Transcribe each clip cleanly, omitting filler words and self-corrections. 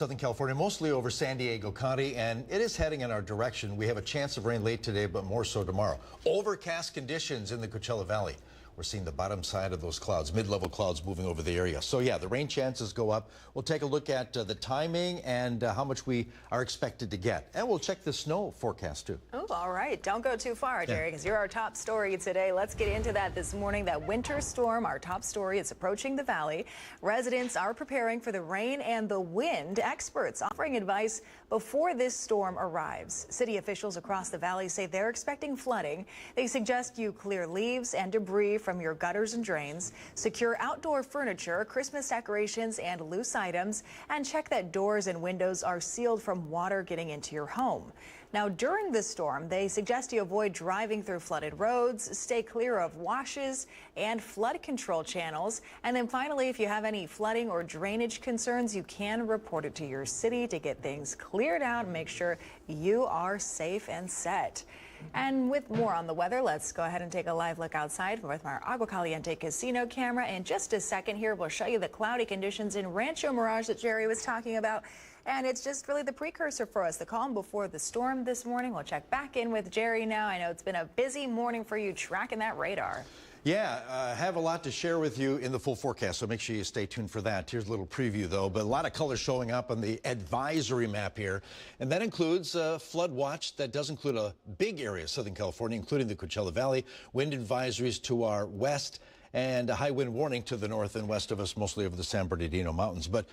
Southern California, mostly over San Diego County, and it is heading in our direction. We have a chance of rain late today, but more so tomorrow. Overcast conditions in the Coachella Valley. We're seeing the bottom side of those clouds, mid-level clouds moving over the area. So yeah, the rain chances go up. We'll take a look at the timing and how much we are expected to get. And we'll check the snow forecast too. Oh, all right. Don't go too far, Jerry, because you're our top story today. Let's get into that this morning. That winter storm, our top story, is approaching the valley. Residents are preparing for the rain and the wind. Experts offering advice before this storm arrives. City officials across the valley say they're expecting flooding. They suggest you clear leaves and debris from your gutters and drains, secure outdoor furniture, Christmas decorations, and loose items, and check that doors and windows are sealed from water getting into your home. Now, during this storm, they suggest you avoid driving through flooded roads, stay clear of washes and flood control channels. And then finally, if you have any flooding or drainage concerns, you can report it to your city to get things cleared out and make sure you are safe and set. And with more on the weather, let's go ahead and take a live look outside with our Agua Caliente Casino camera. In just a second here, we'll show you the cloudy conditions in Rancho Mirage that Jerry was talking about. And it's just really the precursor for us, the calm before the storm this morning. We'll check back in with Jerry now. I know it's been a busy morning for you tracking that radar. Yeah, I have a lot to share with you in the full forecast, so make sure you stay tuned for that. Here's a little preview, though, but a lot of colors showing up on the advisory map here, and that includes flood watch. That does include a big area of Southern California, including the Coachella Valley, wind advisories to our west, and a high wind warning to the north and west of us, mostly over the San Bernardino Mountains. But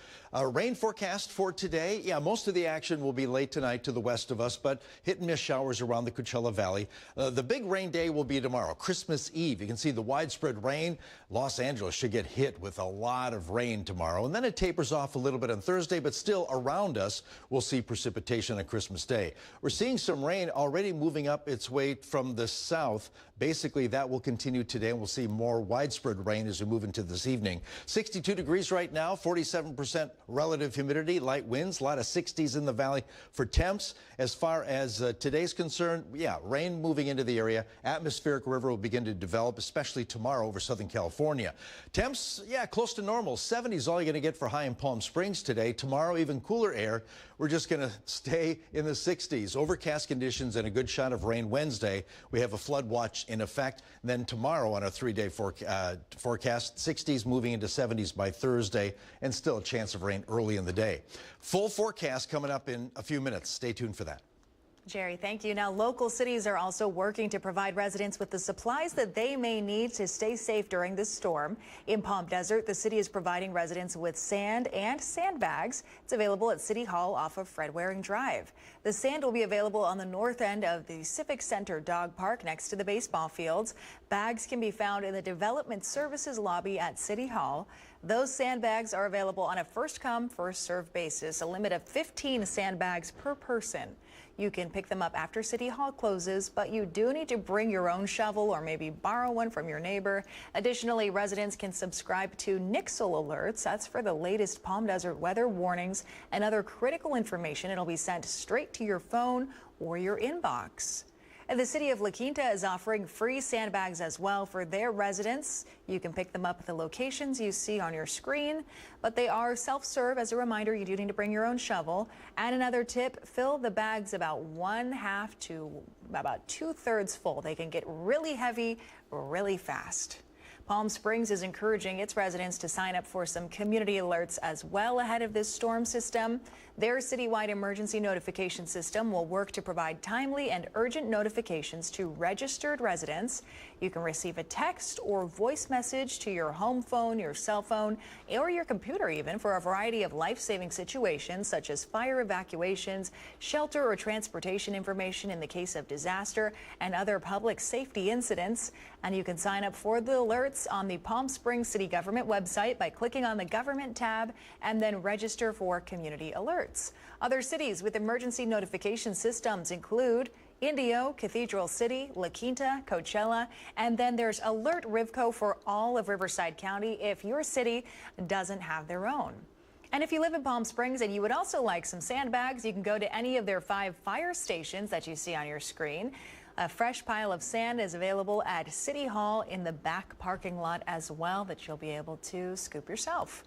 rain forecast for today, yeah, most of the action will be late tonight to the west of us, but hit and miss showers around the Coachella Valley. The big rain day will be tomorrow, Christmas Eve. You can see the widespread rain. Los Angeles should get hit with a lot of rain tomorrow, and then it tapers off a little bit on Thursday, but still around us, we'll see precipitation on Christmas Day. We're seeing some rain already moving up its way from the south. Basically, that will continue today, and we'll see more widespread rain as we move into this evening. 62 degrees right now, 47% relative humidity, light winds, a lot of 60s in the valley for temps. As far as today's concerned, yeah, rain moving into the area. Atmospheric river will begin to develop, especially tomorrow over Southern California. Temps, yeah, close to normal. 70s all you're going to get for high in Palm Springs today. Tomorrow, even cooler air. We're just going to stay in the 60s. Overcast conditions and a good shot of rain Wednesday. We have a flood watch in effect. Then tomorrow on a three-day forecast, 60s moving into 70s by Thursday, and still a chance of rain early in the day. Full forecast coming up in a few minutes. Stay tuned for that. Jerry, thank you. Now, local cities are also working to provide residents with the supplies that they may need to stay safe during this storm. In Palm Desert, the city is providing residents with sand and sandbags. It's available at City Hall off of Fred Waring Drive. The sand will be available on the north end of the Civic Center Dog Park next to the baseball fields. Bags can be found in the Development Services lobby at City Hall. Those sandbags are available on a first-come, first-served basis, a limit of 15 sandbags per person. You can pick them up after City Hall closes, but you do need to bring your own shovel or maybe borrow one from your neighbor. Additionally, residents can subscribe to Nixle alerts. That's for the latest Palm Desert weather warnings and other critical information. It'll be sent straight to your phone or your inbox. And the city of La Quinta is offering free sandbags as well for their residents. You can pick them up at the locations you see on your screen, but they are self-serve. As a reminder, you do need to bring your own shovel. And another tip, fill the bags about 1/2 to about 2/3 full. They can get really heavy really fast. Palm Springs is encouraging its residents to sign up for some community alerts as well ahead of this storm system. Their citywide emergency notification system will work to provide timely and urgent notifications to registered residents. You can receive a text or voice message to your home phone, your cell phone, or your computer even for a variety of life-saving situations such as fire evacuations, shelter or transportation information in the case of disaster, and other public safety incidents. And you can sign up for the alerts on the Palm Springs City Government website by clicking on the Government tab and then register for community alerts. Other cities with emergency notification systems include Indio, Cathedral City, La Quinta, Coachella, and then there's Alert Rivco for all of Riverside County if your city doesn't have their own. And if you live in Palm Springs and you would also like some sandbags, you can go to any of their 5 fire stations that you see on your screen. A fresh pile of sand is available at City Hall in the back parking lot as well that you'll be able to scoop yourself.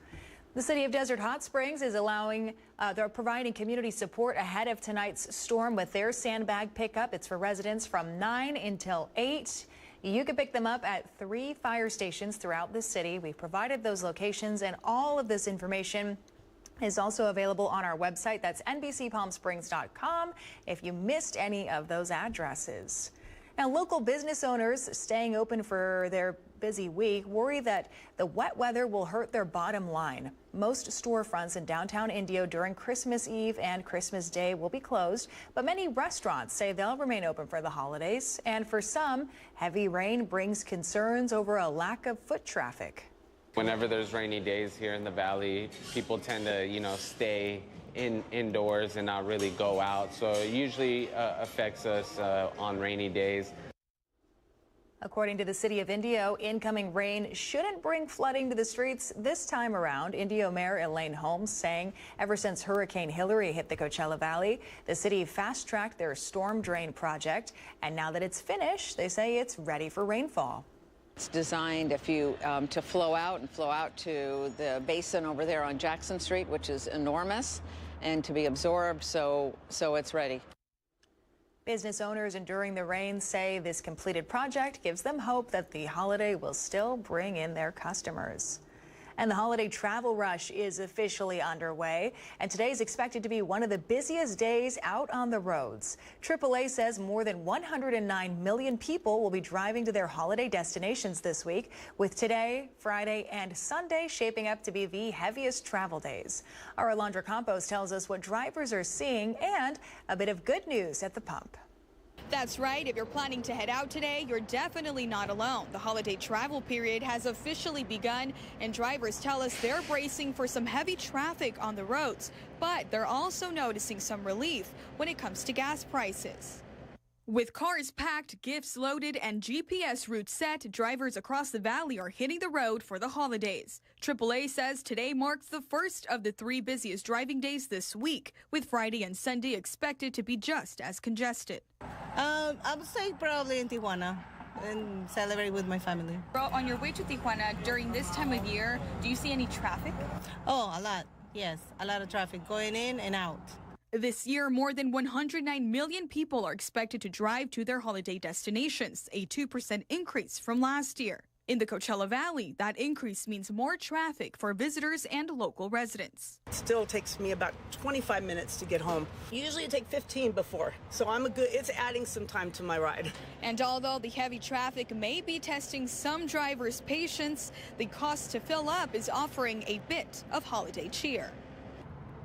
The city of Desert Hot Springs is they're providing community support ahead of tonight's storm with their sandbag pickup. It's for residents from 9 until 8. You can pick them up at 3 fire stations throughout the city. We've provided those locations, and all of this information is also available on our website. That's NBCPalmSprings.com if you missed any of those addresses. Now, local business owners staying open for their busy week worry that the wet weather will hurt their bottom line. Most storefronts in downtown Indio during Christmas Eve and Christmas Day will be closed, but many restaurants say they'll remain open for the holidays. And for some, heavy rain brings concerns over a lack of foot traffic. Whenever there's rainy days here in the valley, people tend to, stay indoors and not really go out. So it usually affects us on rainy days. According to the city of Indio, incoming rain shouldn't bring flooding to the streets this time around. Indio Mayor Elaine Holmes saying ever since Hurricane Hillary hit the Coachella Valley, the city fast-tracked their storm drain project. And now that it's finished, they say it's ready for rainfall. It's designed to flow out to the basin over there on Jackson Street, which is enormous, and to be absorbed, so it's ready. Business owners enduring the rain say this completed project gives them hope that the holiday will still bring in their customers. And the holiday travel rush is officially underway, and today is expected to be one of the busiest days out on the roads. AAA says more than 109 million people will be driving to their holiday destinations this week, with today, Friday, and Sunday shaping up to be the heaviest travel days. Our Alondra Campos tells us what drivers are seeing and a bit of good news at the pump. That's right. If you're planning to head out today, you're definitely not alone. The holiday travel period has officially begun, and drivers tell us they're bracing for some heavy traffic on the roads. But they're also noticing some relief when it comes to gas prices. With cars packed, gifts loaded, and GPS routes set, drivers across the valley are hitting the road for the holidays. AAA says today marks the first of the 3 busiest driving days this week, with Friday and Sunday expected to be just as congested. I would say probably in Tijuana and celebrate with my family. On your way to Tijuana during this time of year, do you see any traffic? Oh, a lot. Yes, a lot of traffic going in and out. This year, more than 109 million people are expected to drive to their holiday destinations, a 2% increase from last year. In the Coachella Valley, that increase means more traffic for visitors and local residents. It still takes me about 25 minutes to get home. Usually it takes 15 before, so it's adding some time to my ride. And although the heavy traffic may be testing some drivers' patience, the cost to fill up is offering a bit of holiday cheer.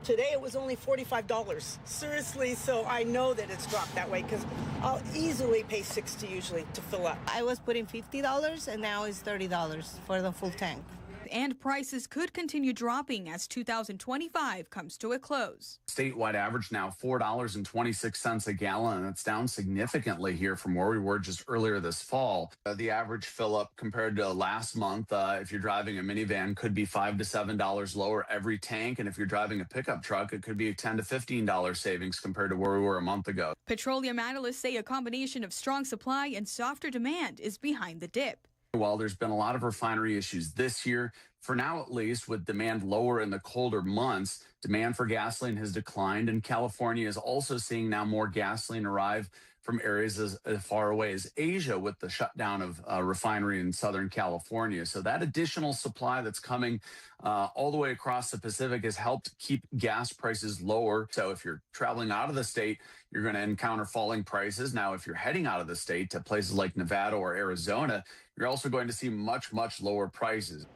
Today it was only $45. Seriously, so I know that it's dropped that way because I'll easily pay $60 usually to fill up. I was putting $50 and now it's $30 for the full tank. And prices could continue dropping as 2025 comes to a close. Statewide average now $4.26 a gallon. That's down significantly here from where we were just earlier this fall. The average fill up compared to last month, if you're driving a minivan, could be $5 to $7 lower every tank. And if you're driving a pickup truck, it could be a $10 to $15 savings compared to where we were a month ago. Petroleum analysts say a combination of strong supply and softer demand is behind the dip. While there's been a lot of refinery issues this year, for now at least, with demand lower in the colder months, demand for gasoline has declined, and California is also seeing now more gasoline arrive from areas as far away as Asia with the shutdown of refinery in Southern California. So that additional supply that's coming all the way across the Pacific has helped keep gas prices lower. So if you're traveling out of the state, you're going to encounter falling prices. Now, if you're heading out of the state to places like Nevada or Arizona, you're also going to see much, much lower prices.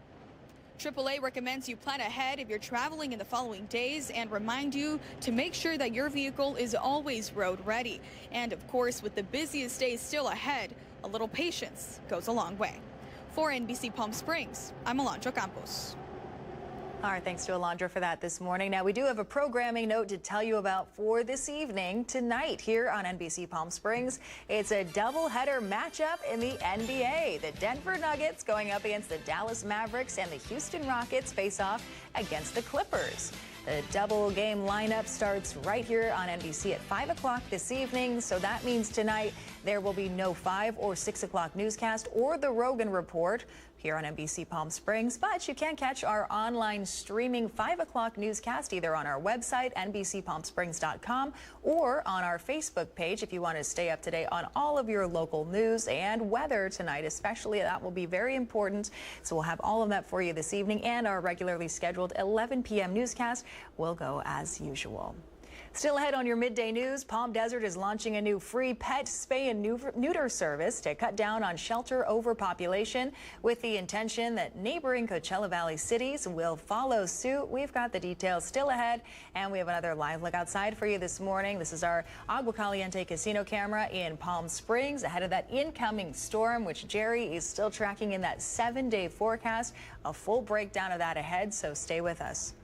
AAA recommends you plan ahead if you're traveling in the following days and remind you to make sure that your vehicle is always road ready. And of course, with the busiest days still ahead, a little patience goes a long way. For NBC Palm Springs, I'm Alondra Campos. All right, thanks to Alondra for that this morning. Now, we do have a programming note to tell you about for this evening, tonight, here on NBC Palm Springs. It's a doubleheader matchup in the NBA. The Denver Nuggets going up against the Dallas Mavericks, and the Houston Rockets face off against the Clippers. The double game lineup starts right here on NBC at 5 o'clock this evening. So that means tonight there will be no 5 or 6 o'clock newscast or the Rogan Report. here on NBC Palm Springs, but you can catch our online streaming 5 o'clock newscast either on our website, NBCPalmSprings.com, or on our Facebook page if you want to stay up to date on all of your local news and weather tonight, especially. That will be very important. So we'll have all of that for you this evening, and our regularly scheduled 11 p.m. newscast will go as usual. Still ahead on your midday news, Palm Desert is launching a new free pet spay and neuter service to cut down on shelter overpopulation with the intention that neighboring Coachella Valley cities will follow suit. We've got the details still ahead, and we have another live look outside for you this morning. This is our Agua Caliente casino camera in Palm Springs ahead of that incoming storm, which Jerry is still tracking in that 7-day forecast. A full breakdown of that ahead, so stay with us.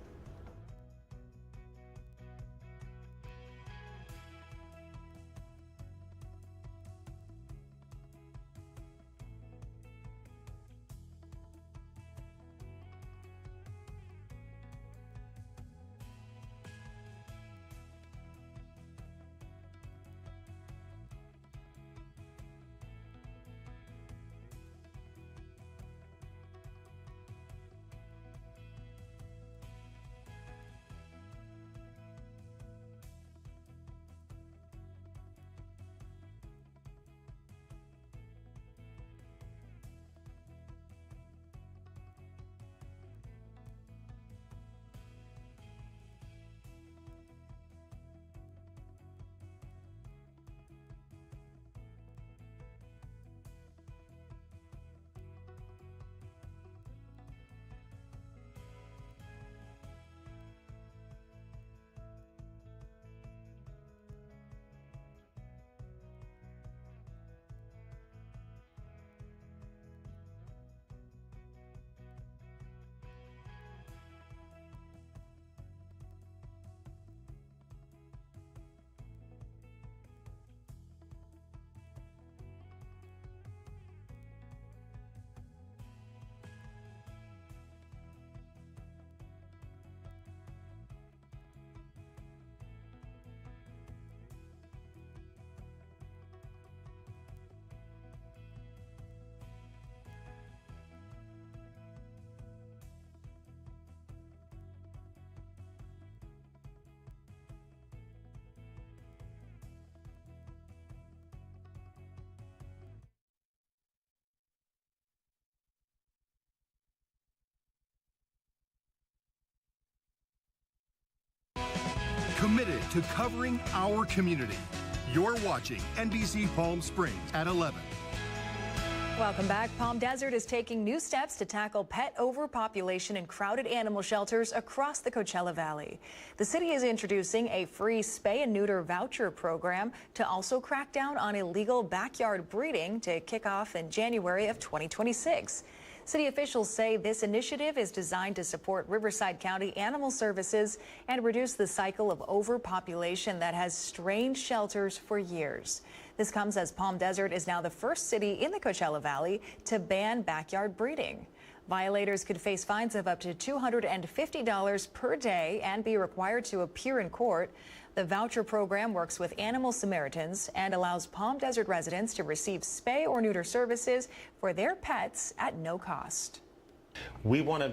Committed to covering our community. You're watching NBC Palm Springs at 11. Welcome back. Palm Desert is taking new steps to tackle pet overpopulation in crowded animal shelters across the Coachella Valley. The city is introducing a free spay and neuter voucher program to also crack down on illegal backyard breeding to kick off in January of 2026. City officials say this initiative is designed to support Riverside County Animal Services and reduce the cycle of overpopulation that has strained shelters for years. This comes as Palm Desert is now the first city in the Coachella Valley to ban backyard breeding. Violators could face fines of up to $250 per day and be required to appear in court. The voucher program works with Animal Samaritans and allows Palm Desert residents to receive spay or neuter services for their pets at no cost. We want to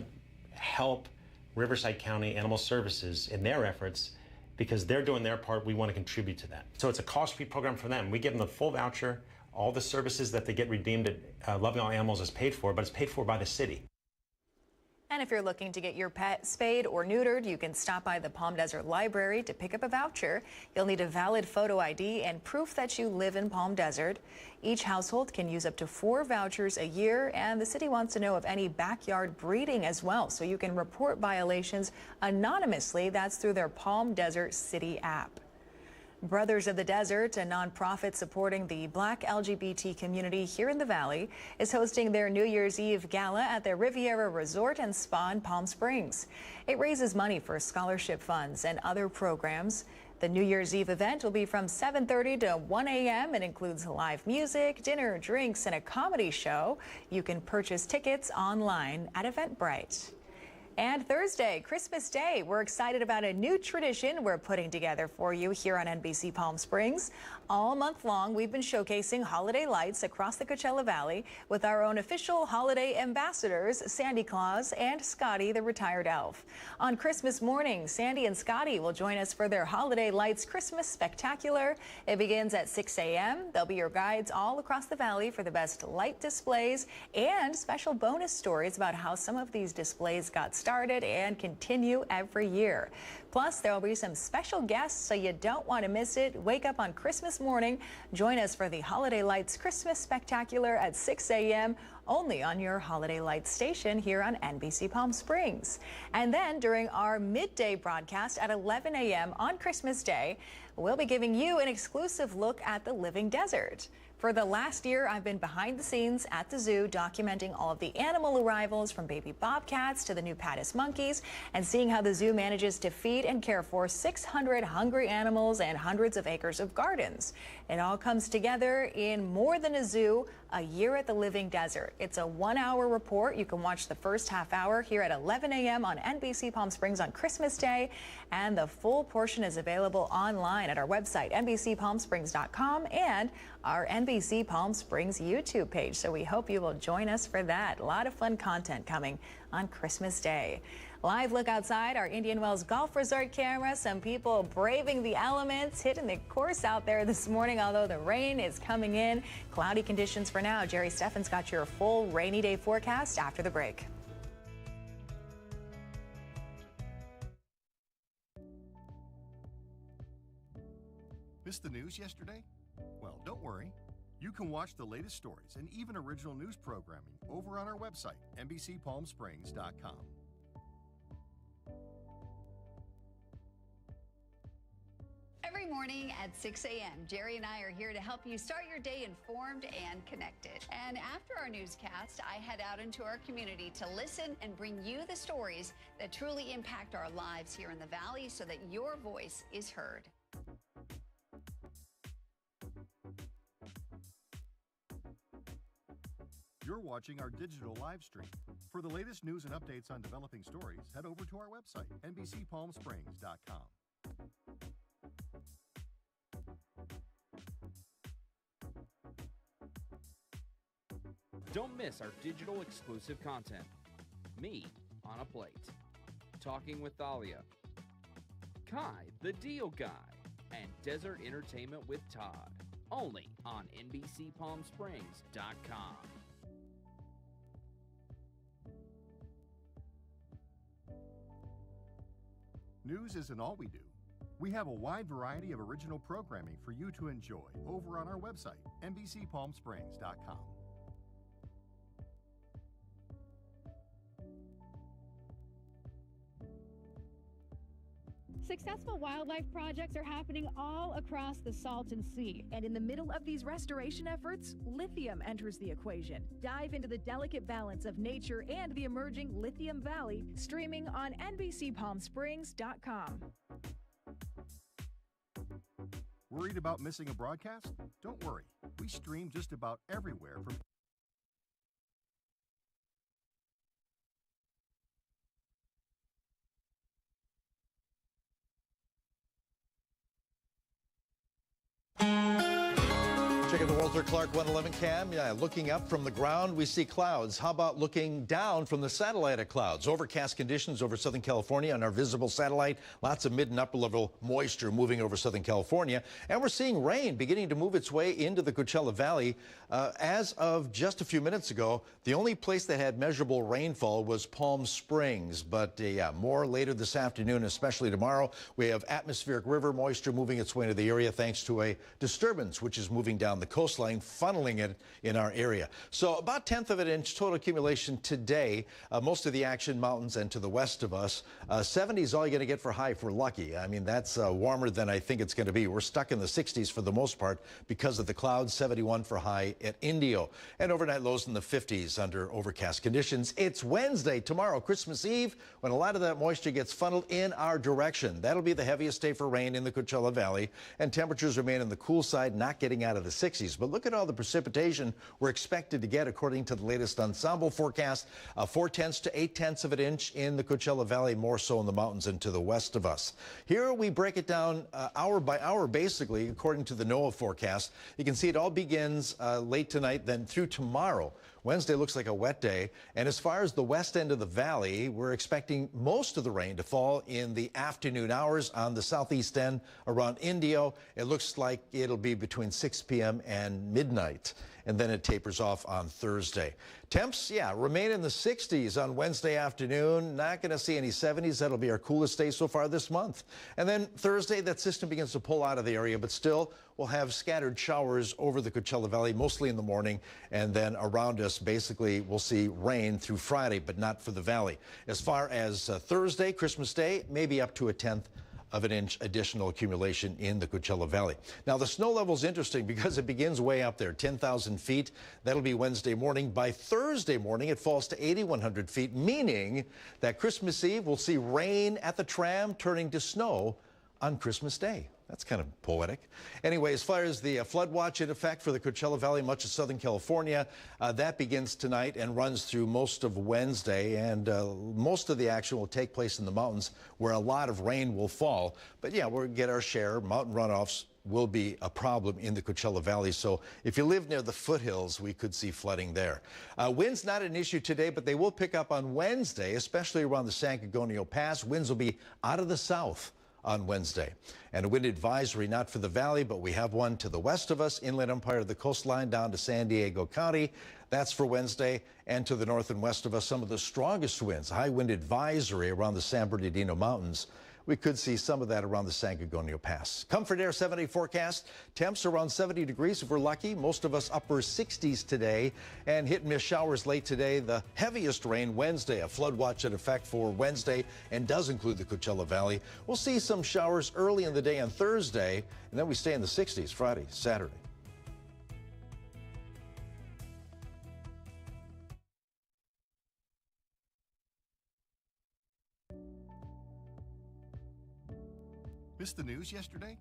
help Riverside County Animal Services in their efforts because they're doing their part. We want to contribute to that. So it's a cost-free program for them. We give them the full voucher. All the services that they get redeemed at Loving All Animals is paid for, but it's paid for by the city. And if you're looking to get your pet spayed or neutered, you can stop by the Palm Desert Library to pick up a voucher. You'll need a valid photo ID and proof that you live in Palm Desert. Each household can use up to 4 vouchers a year, and the city wants to know of any backyard breeding as well, so you can report violations anonymously. That's through their Palm Desert City app. Brothers of the Desert, a nonprofit supporting the Black LGBT community here in the Valley, is hosting their New Year's Eve gala at the Riviera Resort and Spa in Palm Springs. It raises money for scholarship funds and other programs. The New Year's Eve event will be from 7:30 to 1 a.m. It includes live music, dinner, drinks, and a comedy show. You can purchase tickets online at Eventbrite. And Thursday, Christmas Day, we're excited about a new tradition we're putting together for you here on NBC Palm Springs. All month long, we've been showcasing holiday lights across the Coachella Valley with our own official holiday ambassadors, Sandy Claus and Scotty, the retired elf. On Christmas morning, Sandy and Scotty will join us for their Holiday Lights Christmas Spectacular. It begins at 6 a.m. They'll be your guides all across the valley for the best light displays and special bonus stories about how some of these displays got started and continue every year. Plus, there will be some special guests, so you don't want to miss it. Wake up on Christmas morning. Join us for the Holiday Lights Christmas Spectacular at 6 a.m. only on your Holiday Lights station here on NBC Palm Springs. And then during our midday broadcast at 11 a.m. on Christmas Day, we'll be giving you an exclusive look at the living desert. For the last year, I've been behind the scenes at the zoo documenting all of the animal arrivals from baby bobcats to the new Pattis monkeys and seeing how the zoo manages to feed and care for 600 hungry animals and hundreds of acres of gardens. It all comes together in More Than a Zoo, a year at the living desert. It's a 1-hour report. You can watch the first half hour here at 11 a.m. on NBC Palm Springs on Christmas Day, and the full portion is available online at our website, NBCPalmSprings.com, and our NBC Palm Springs YouTube page. So we hope you will join us for that. A lot of fun content coming on Christmas Day. Live look outside our Indian Wells Golf Resort camera. Some people braving the elements, hitting the course out there this morning, although the rain is coming in. Cloudy conditions for now. Jerry Steffen's got your full rainy day forecast after the break. Missed the news yesterday? Well, don't worry. You can watch the latest stories and even original news programming over on our website, NBCPalmSprings.com. Every morning at 6 a.m., Jerry and I are here to help you start your day informed and connected. And after our newscast, I head out into our community to listen and bring you the stories that truly impact our lives here in the Valley so that your voice is heard. You're watching our digital live stream. For the latest news and updates on developing stories, head over to our website, NBCPalmSprings.com. Don't miss our digital exclusive content. Me on a Plate, Talking with Thalia, Kai the Deal Guy, and Desert Entertainment with Todd. Only on NBCPalmSprings.com. News isn't all we do. We have a wide variety of original programming for you to enjoy over on our website, NBCPalmSprings.com. Successful wildlife projects are happening all across the Salton Sea. And in the middle of these restoration efforts, lithium enters the equation. Dive into the delicate balance of nature and the emerging Lithium Valley, streaming on NBCPalmSprings.com. Worried about missing a broadcast? Don't worry. We stream just about everywhere from Checking the Walter Clark 111 cam. Yeah, looking up from the ground, we see clouds. How about looking down from the satellite at clouds? Overcast conditions over Southern California on our visible satellite. Lots of mid and upper level moisture moving over Southern California. And we're seeing rain beginning to move its way into the Coachella Valley. As of just a few minutes ago, the only place that had measurable rainfall was Palm Springs. But yeah, more later this afternoon, especially tomorrow. We have atmospheric river moisture moving its way into the area thanks to a disturbance which is moving down the coastline, funneling it in our area. So about 1/10 of an inch total accumulation today. Most of the action mountains and to the west of us. 70 is all you're going to get for high if we're lucky. I mean, that's warmer than I think it's going to be. We're stuck in the 60s for the most part because of the clouds. 71 for high at Indio. And overnight lows in the 50s under overcast conditions. It's Wednesday, tomorrow, Christmas Eve, when a lot of that moisture gets funneled in our direction. That'll be the heaviest day for rain in the Coachella Valley. And temperatures remain on the cool side, not getting out of the 60s. 60s. But look at all the precipitation we're expected to get according to the latest ensemble forecast. 4/10 to 8/10 of an inch in the Coachella Valley, more so in the mountains and to the west of us. Here we break it down hour by hour, basically, according to the NOAA forecast. You can see it all begins late tonight, then through tomorrow. Wednesday looks like a wet day. And as far as the west end of the valley, we're expecting most of the rain to fall in the afternoon hours. On the southeast end around Indio, it looks like it'll be between 6 p.m. and midnight. And then it tapers off on Thursday. Temps, yeah, remain in the 60s on Wednesday afternoon. Not going to see any 70s. That'll be our coolest day so far this month. And then Thursday, that system begins to pull out of the area, but still we'll have scattered showers over the Coachella Valley, mostly in the morning. And then around us, basically, we'll see rain through Friday, but not for the valley. As far as Thursday, Christmas Day, maybe up to 1/10 of an inch additional accumulation in the Coachella Valley. Now, the snow level is interesting because it begins way up there, 10,000 feet. That'll be Wednesday morning. By Thursday morning, it falls to 8,100 feet, meaning that Christmas Eve will see rain at the tram turning to snow on Christmas Day. That's kind of poetic. Anyway, as far as the flood watch in effect for the Coachella Valley, much of Southern California, that begins tonight and runs through most of Wednesday. And most of the action will take place in the mountains where a lot of rain will fall. But yeah, we'll get our share. Mountain runoffs will be a problem in the Coachella Valley. So if you live near the foothills, we could see flooding there. Winds not an issue today, but they will pick up on Wednesday, especially around the San Gorgonio Pass. Winds will be out of the south on Wednesday. And a wind advisory not for the valley, but we have one to the west of us, Inland Empire to the coastline down to San Diego County. That's for Wednesday. And to the north and west of us, some of the strongest winds. High wind advisory around the San Bernardino Mountains. We could see some of that around the San Gorgonio Pass. Comfort Air 7-day forecast. Temps around 70 degrees if we're lucky. Most of us upper 60s today. And hit and miss showers late today. The heaviest rain Wednesday. A flood watch in effect for Wednesday and does include the Coachella Valley. We'll see some showers early in the day on Thursday. And then we stay in the 60s Friday, Saturday. Missed the news yesterday?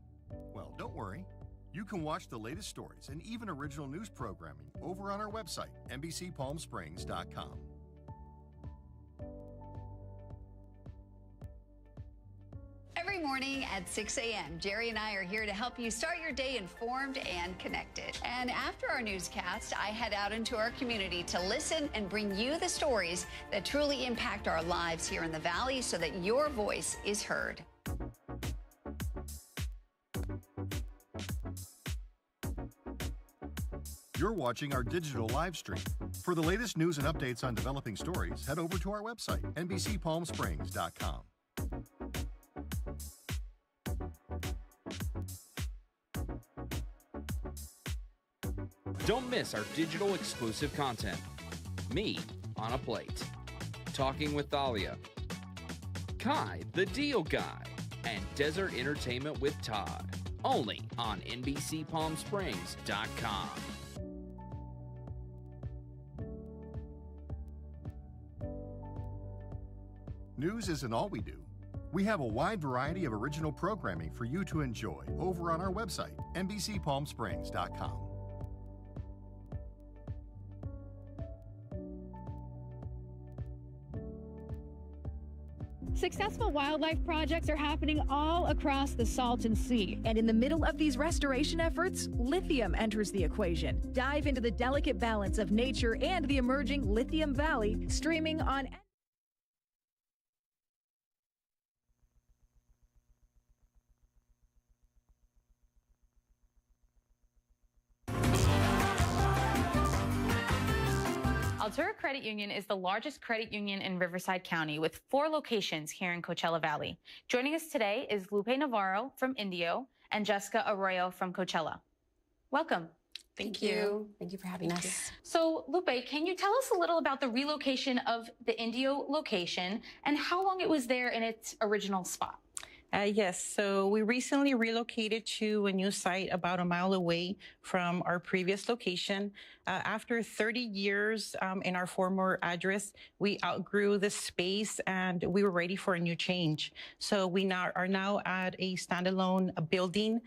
Well, don't worry. You can watch the latest stories and even original news programming over on our website, NBCPalmSprings.com. Every morning at 6 a.m., Jerry and I are here to help you start your day informed and connected. And after our newscast, I head out into our community to listen and bring you the stories that truly impact our lives here in the Valley so that your voice is heard. You're watching our digital live stream. For the latest news and updates on developing stories, head over to our website, NBCPalmSprings.com. Don't miss our digital exclusive content. Me on a Plate, Talking with Thalia, Kai the Deal Guy, and Desert Entertainment with Todd. Only on NBCPalmSprings.com. News isn't all we do. We have a wide variety of original programming for you to enjoy over on our website, NBCPalmSprings.com. Successful wildlife projects are happening all across the Salton Sea. And in the middle of these restoration efforts, lithium enters the equation. Dive into the delicate balance of nature and the emerging Lithium Valley, streaming on Altura Credit Union is the largest credit union in Riverside County with 4 locations here in Coachella Valley. Joining us today is Lupe Navarro from Indio and Jessica Arroyo from Coachella. Welcome. Thank you. Thank you for having us. So, Lupe, can you tell us a little about the relocation of the Indio location and how long it was there in its original spot? Yes, so we recently relocated to a new site about a mile away from our previous location. After 30 years in our former address, we outgrew the space and we were ready for a new change. So we are now at a standalone building.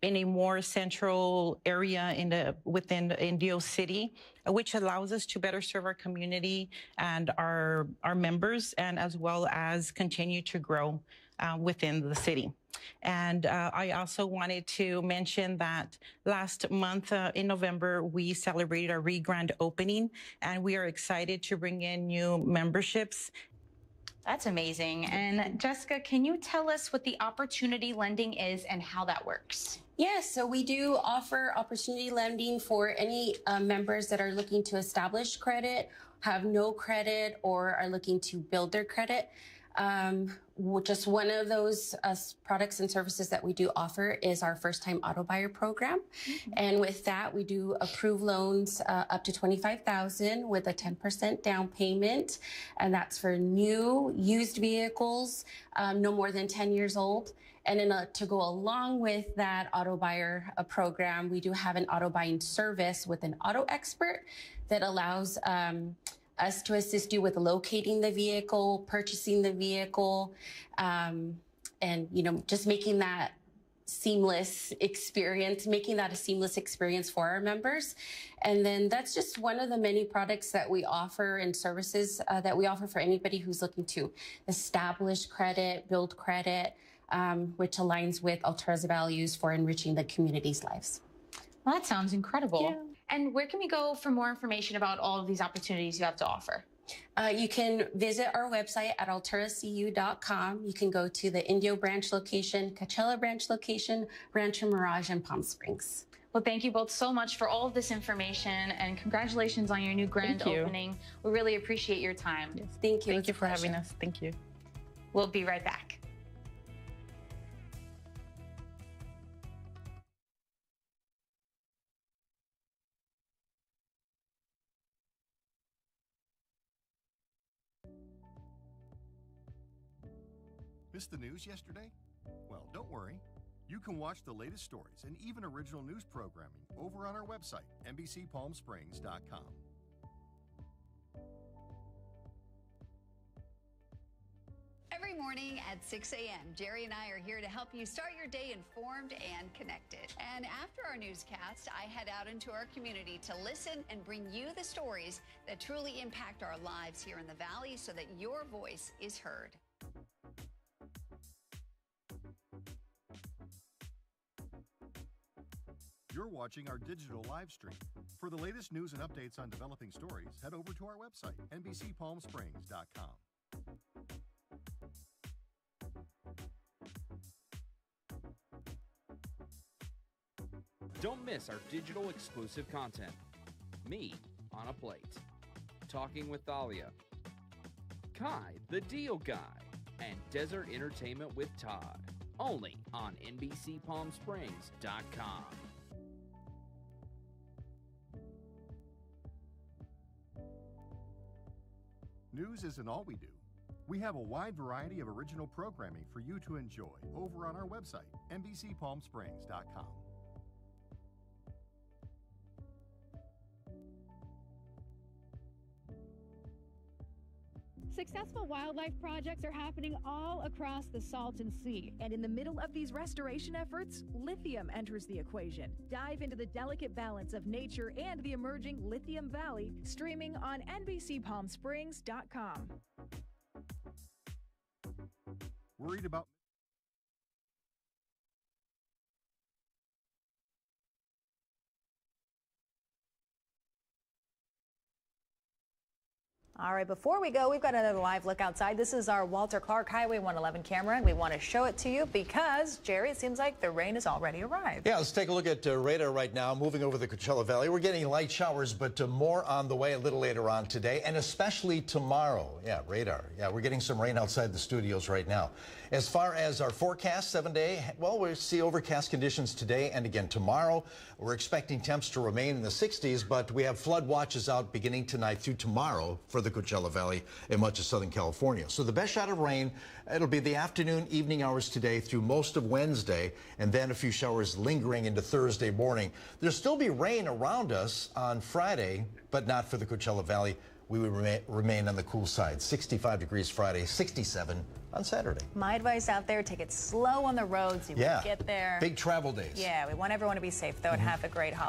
in a more central area within Indio City, which allows us to better serve our community and our members, and as well as continue to grow within the city. And I also wanted to mention that last month in November, we celebrated our grand opening, and we are excited to bring in new memberships. That's amazing. And Jessica, can you tell us what the opportunity lending is and how that works? Yes, so we do offer opportunity lending for any members that are looking to establish credit, have no credit, or are looking to build their credit. Just one of those products and services that we do offer is our first-time auto buyer program. Mm-hmm. And with that, we do approve loans up to $25,000 with a 10% down payment. And that's for new, used vehicles, no more than 10 years old. And then to go along with that auto buyer program, we do have an auto buying service with an auto expert that allows us to assist you with locating the vehicle, purchasing the vehicle, and, just making that seamless experience, for our members. And then that's just one of the many products that we offer and services that we offer for anybody who's looking to establish credit, build credit, which aligns with Altura's values for enriching the community's lives. Well, that sounds incredible. Yeah. And where can we go for more information about all of these opportunities you have to offer? You can visit our website at alturacu.com. You can go to the Indio branch location, Coachella branch location, Rancho Mirage, and Palm Springs. Well, thank you both so much for all of this information, and congratulations on your new grand opening. We really appreciate your time. Yes, thank you. Thank you for having us. Thank you. We'll be right back. Missed the news yesterday? Well, don't worry. You can watch the latest stories and even original news programming over on our website, NBCPalmSprings.com. Every morning at 6 a.m., Jerry and I are here to help you start your day informed and connected. And after our newscast, I head out into our community to listen and bring you the stories that truly impact our lives here in the Valley so that your voice is heard. You're watching our digital live stream. For the latest news and updates on developing stories, head over to our website, NBCPalmSprings.com. Don't miss our digital exclusive content. Me on a Plate, Talking with Thalia, Kai the Deal Guy, and Desert Entertainment with Todd. Only on NBCPalmSprings.com. News isn't all we do. We have a wide variety of original programming for you to enjoy over on our website, NBCPalmSprings.com. Successful wildlife projects are happening all across the Salton Sea. And in the middle of these restoration efforts, lithium enters the equation. Dive into the delicate balance of nature and the emerging Lithium Valley, streaming on NBCPalmSprings.com. Worried about All right, before we go, we've got another live look outside. This is our Walter Clark Highway 111 camera, and we want to show it to you because, Jerry, it seems like the rain has already arrived. Yeah, let's take a look at radar right now, moving over the Coachella Valley. We're getting light showers, but more on the way a little later on today, and especially tomorrow. Yeah, radar. Yeah, we're getting some rain outside the studios right now. As far as our forecast, 7-day, well, we see overcast conditions today and again tomorrow. We're expecting temps to remain in the 60s, but we have flood watches out beginning tonight through tomorrow for the Coachella Valley and much of Southern California. So the best shot of rain, it'll be the afternoon, evening hours today through most of Wednesday, and then a few showers lingering into Thursday morning. There'll still be rain around us on Friday, but not for the Coachella Valley. We will remain on the cool side. 65 degrees Friday, 67 on Saturday. My advice out there, take it slow on the roads. You will get there. Big travel days. Yeah, we want everyone to be safe, though, and have a great holiday.